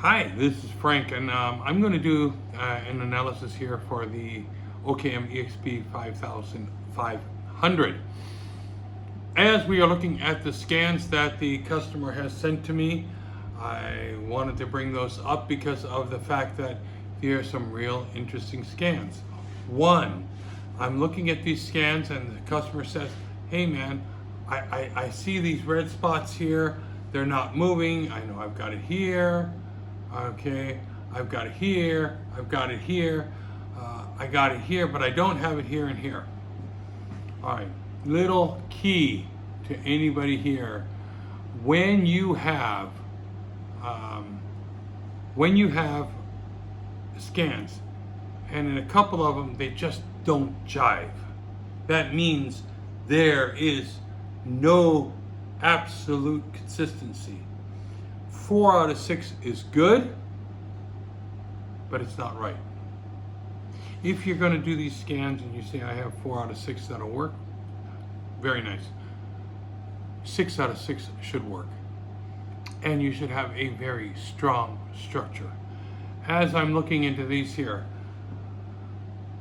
Hi, this is Frank, and I'm going to do an analysis here for the OKM-Exp 5500. As we are looking at the scans that the customer has sent to me, I wanted to bring those up because of the fact that there are some real interesting scans. One, I'm looking at these scans and the customer says, hey man, I see these red spots here, they're not moving, I know I've got it here. Okay, I've got it here, I've got it here, I got it here, but I don't have it here and here. All right, little key to anybody here. When you have scans, and in a couple of them, they just don't jive. That means there is no absolute consistency. 4 out of 6 is good, but it's not right. If you're going to do these scans and you say I have 4 out of 6 that'll work, very nice. 6 out of 6 should work. And you should have a very strong structure. As I'm looking into these here,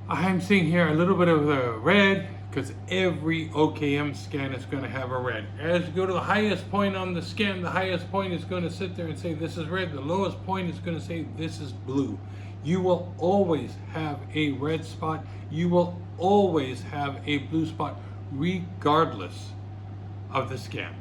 I'm seeing here a little bit of the red, because every OKM scan is going to have a red. As you go to the highest point on the scan, the highest point is going to sit there and say this is red. The lowest point is going to say this is blue. You will always have a red spot. You will always have a blue spot, regardless of the scan.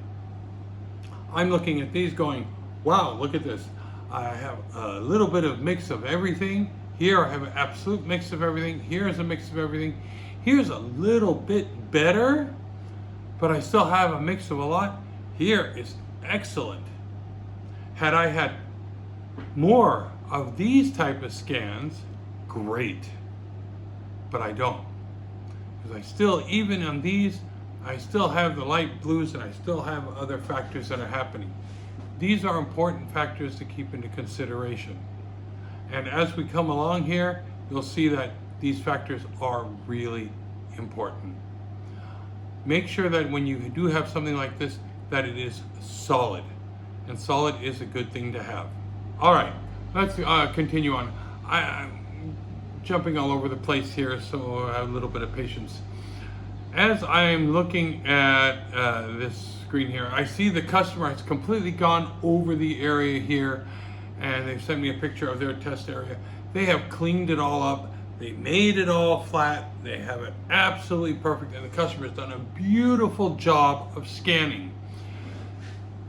I'm looking at these going, wow, look at this. I have a little bit of mix of everything. Here I have an absolute mix of everything. Here's a mix of everything. Here's a little bit better, but I still have a mix of a lot. Here is excellent. Had I had more of these type of scans, great, but I don't. Because I still, even on these, I still have the light blues and I still have other factors that are happening. These are important factors to keep into consideration. And as we come along here, you'll see that these factors are really important. Make sure that when you do have something like this, that it is solid. And solid is a good thing to have. All right, let's continue on. I'm jumping all over the place here, so I have a little bit of patience. As I'm looking at this screen here, I see the customer has completely gone over the area here, and they've sent me a picture of their test area. They have cleaned it all up. They made it all flat. They have it absolutely perfect, and the customer has done a beautiful job of scanning.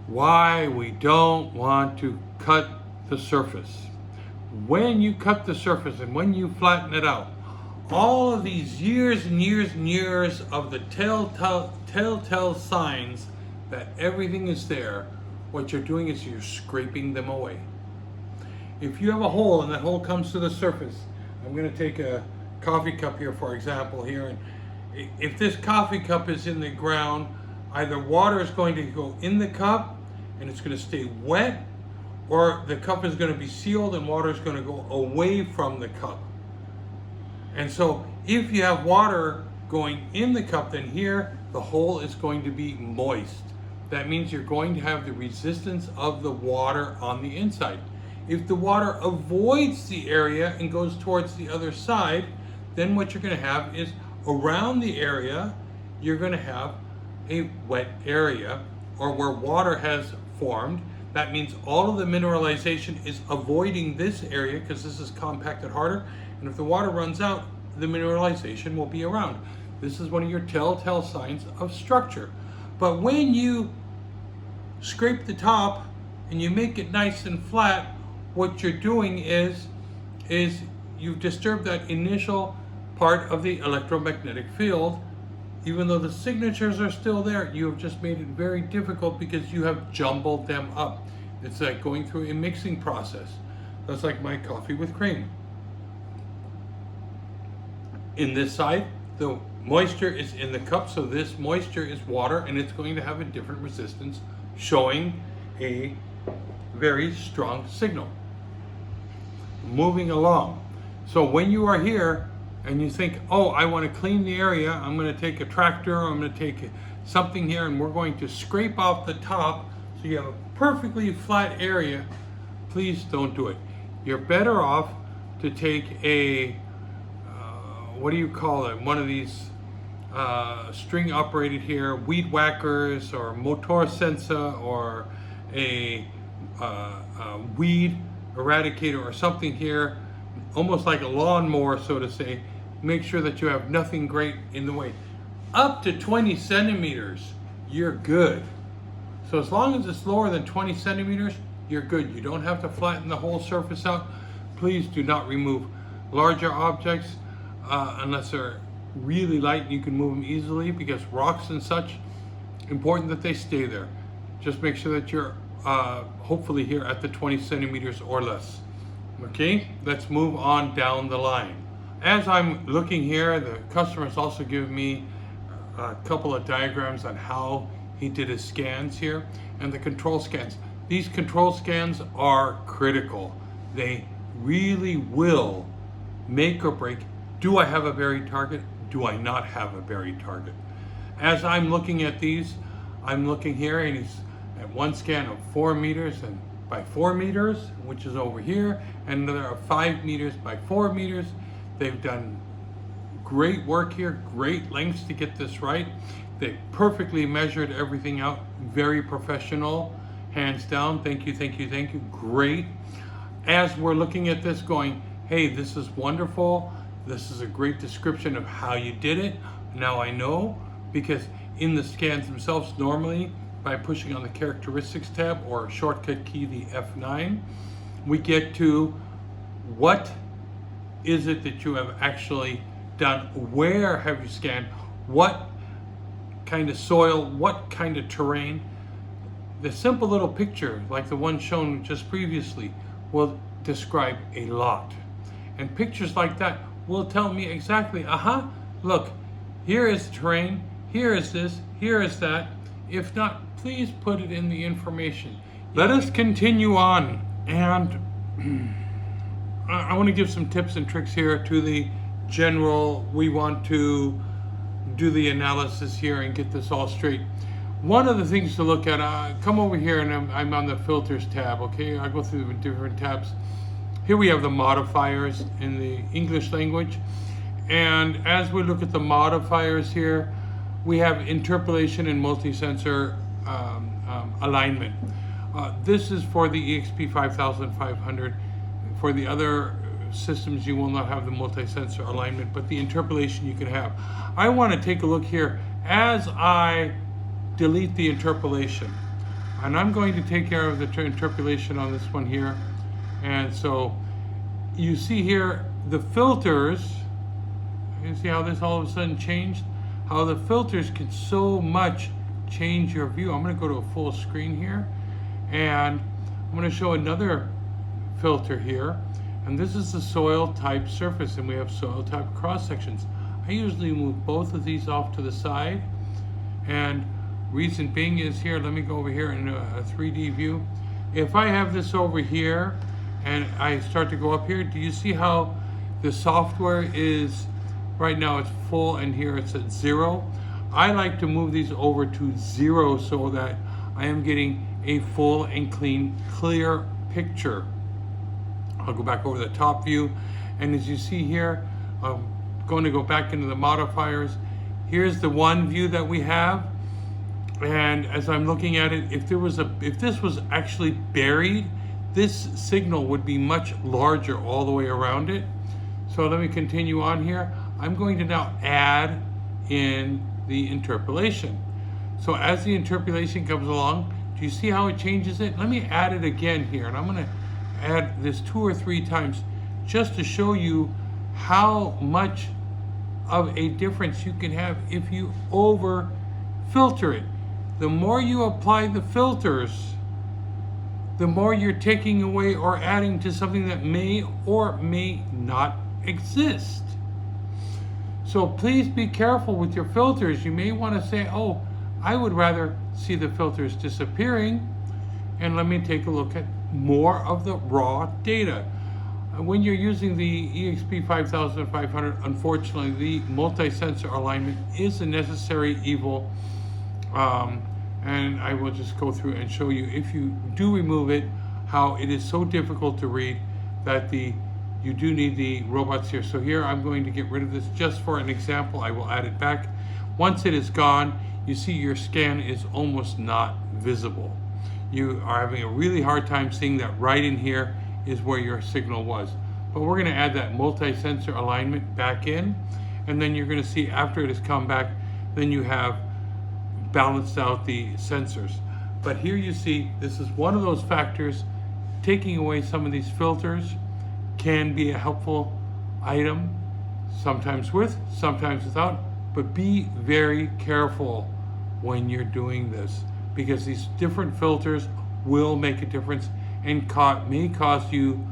Why we don't want to cut the surface. When you cut the surface and when you flatten it out, all of these years and years and years of the telltale signs that everything is there, what you're doing is you're scraping them away. If you have a hole and that hole comes to the surface, I'm going to take a coffee cup here, for example, here, and if this coffee cup is in the ground, either water is going to go in the cup and it's going to stay wet, or the cup is going to be sealed and water is going to go away from the cup. And so if you have water going in the cup, then here the hole is going to be moist. That means you're going to have the resistance of the water on the inside. If the water avoids the area and goes towards the other side, then what you're going to have is around the area, you're going to have a wet area, or where water has formed. That means all of the mineralization is avoiding this area because this is compacted harder. And if the water runs out, the mineralization will be around. This is one of your telltale signs of structure. But when you scrape the top and you make it nice and flat, what you're doing is you've disturbed that initial part of the electromagnetic field. Even though the signatures are still there, you have just made it very difficult because you have jumbled them up. It's like going through a mixing process. That's like my coffee with cream. In this side, the moisture is in the cup, so this moisture is water, and it's going to have a different resistance, showing a very strong signal. Moving along. So when you are here and you think, oh, I want to clean the area, I'm going to take a tractor, I'm going to take something here, and we're going to scrape off the top so you have a perfectly flat area, please don't do it. You're better off to take a, what do you call it? One of these string operated here, weed whackers or motor sensa or a weed eradicator or something here, almost like a lawnmower, so to say. Make sure that you have nothing great in the way. Up to 20 centimeters, you're good. So as long as it's lower than 20 centimeters, you're good. You don't have to flatten the whole surface out. Please do not remove larger objects unless they're really light and you can move them easily, because rocks and such, important that they stay there. Just make sure that you're hopefully here at the 20 centimeters or less. Okay, let's move on down the line. As I'm looking here, the customer's also given me a couple of diagrams on how he did his scans here and the control scans. These control scans are critical. They really will make or break. Do I have a buried target? Do I not have a buried target? As I'm looking at these, I'm looking here and he's at one scan of 4 meters and by 4 meters, which is over here, and another of 5 meters by 4 meters. They've done great work here, great lengths to get this right. They perfectly measured everything out, very professional, hands down. Thank you, thank you, thank you. Great. As we're looking at this going, hey, this is wonderful. This is a great description of how you did it. Now I know, because in the scans themselves, normally by pushing on the characteristics tab or shortcut key, the F9, we get to what is it that you have actually done? Where have you scanned? What kind of soil? What kind of terrain? The simple little picture, like the one shown just previously, will describe a lot. And pictures like that will tell me exactly, look, here is the terrain, here is this, here is that. If not, please put it in the information. Let us continue on, and I want to give some tips and tricks here to the general. We want to do the analysis here and get this all straight. One of the things to look at, come over here and I'm on the filters tab, okay? I go through the different tabs. Here we have the modifiers in the English language. And as we look at the modifiers here, we have interpolation and multi-sensor alignment. This is for the eXp 5500. For the other systems, you will not have the multi-sensor alignment, but the interpolation you can have. I want to take a look here as I delete the interpolation. And I'm going to take care of the interpolation on this one here. And so you see here the filters. You see how this all of a sudden changed? How the filters can so much change your view. I'm going to go to a full screen here, and I'm going to show another filter here, and this is the soil type surface, and we have soil type cross sections. I usually move both of these off to the side, and reason being is here, let me go over here in a 3D view. If I have this over here and I start to go up here, do you see how the software is right now it's full and here it's at 0? I like to move these over to 0 so that I am getting a full and clear picture. I'll go back over the top view, and as you see here, I'm going to go back into the modifiers. Here's the one view that we have, and as I'm looking at it, if this was actually buried, this signal would be much larger all the way around it. So let me continue on here. I'm going to now add in the interpolation. So as the interpolation comes along, do you see how it changes it? Let me add it again here, and I'm going to add this 2 or 3 times just to show you how much of a difference you can have if you over filter it. The more you apply the filters, the more you're taking away or adding to something that may or may not exist. So please be careful with your filters. You may want to say, oh, I would rather see the filters disappearing, and let me take a look at more of the raw data. When you're using the eXp 5500, unfortunately, the multi-sensor alignment is a necessary evil, and I will just go through and show you, if you do remove it, how it is so difficult to read that you do need the robots here. So here I'm going to get rid of this just for an example. I will add it back. Once it is gone, you see your scan is almost not visible. You are having a really hard time seeing that right in here is where your signal was. But we're going to add that multi-sensor alignment back in, and then you're going to see after it has come back, then you have balanced out the sensors. But here you see this is one of those factors. Taking away some of these filters can be a helpful item, sometimes with, sometimes without, but be very careful when you're doing this, because these different filters will make a difference and may cause you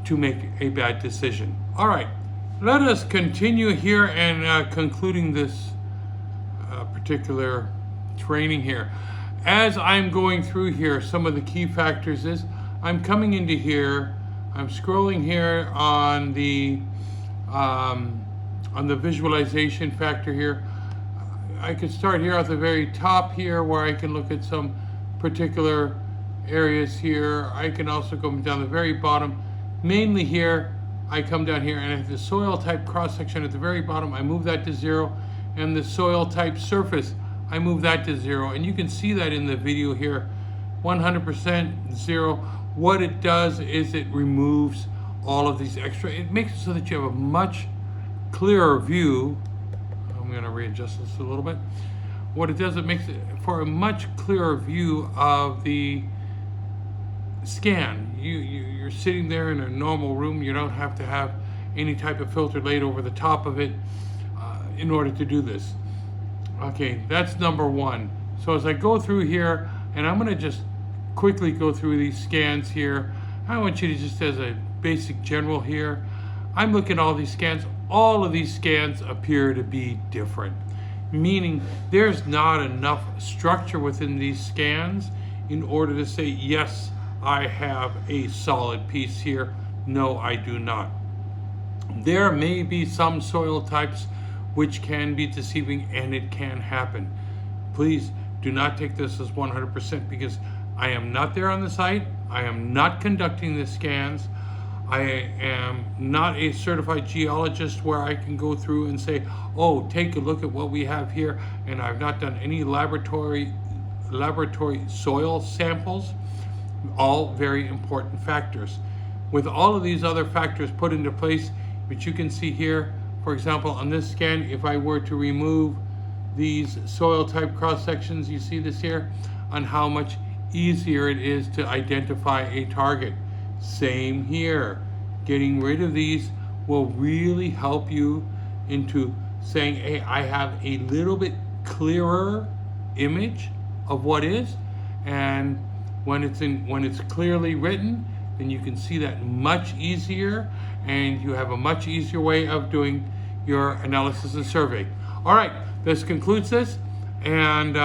to make a bad decision. All right, let us continue here and concluding this particular training here. As I'm going through here, some of the key factors is I'm coming into here, I'm scrolling here on the visualization factor here. I could start here at the very top here where I can look at some particular areas here. I can also go down the very bottom. Mainly here, I come down here and at the soil type cross section at the very bottom, I move that to 0, and the soil type surface, I move that to 0. And you can see that in the video here, 100% 0. What it does is it removes all of these extra. It makes it so that you have a much clearer view. I'm going to readjust this a little bit. What it does, it makes it for a much clearer view of the scan. You're sitting there in a normal room. You don't have to have any type of filter laid over the top of it in order to do this. Okay, that's number one. So as I go through here, and I'm going to just quickly go through these scans here. I want you to just, as a basic general here, I'm looking at all these scans. All of these scans appear to be different, meaning there's not enough structure within these scans in order to say, yes, I have a solid piece here. No, I do not. There may be some soil types which can be deceiving, and it can happen. Please do not take this as 100% because I am not there on the site. I am not conducting the scans. I am not a certified geologist where I can go through and say, oh, take a look at what we have here. And I've not done any laboratory soil samples. All very important factors. With all of these other factors put into place, which you can see here, for example, on this scan, if I were to remove these soil type cross sections, you see this here, on how much easier it is to identify a target. Same here. Getting rid of these will really help you into saying, hey, I have a little bit clearer image of what is, and when it's clearly written, then you can see that much easier, and you have a much easier way of doing your analysis and survey. All right, this concludes this, and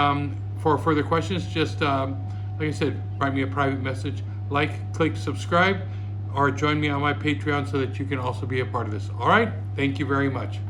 for further questions, just like I said, write me a private message, click subscribe, or join me on my Patreon so that you can also be a part of this. All right, thank you very much.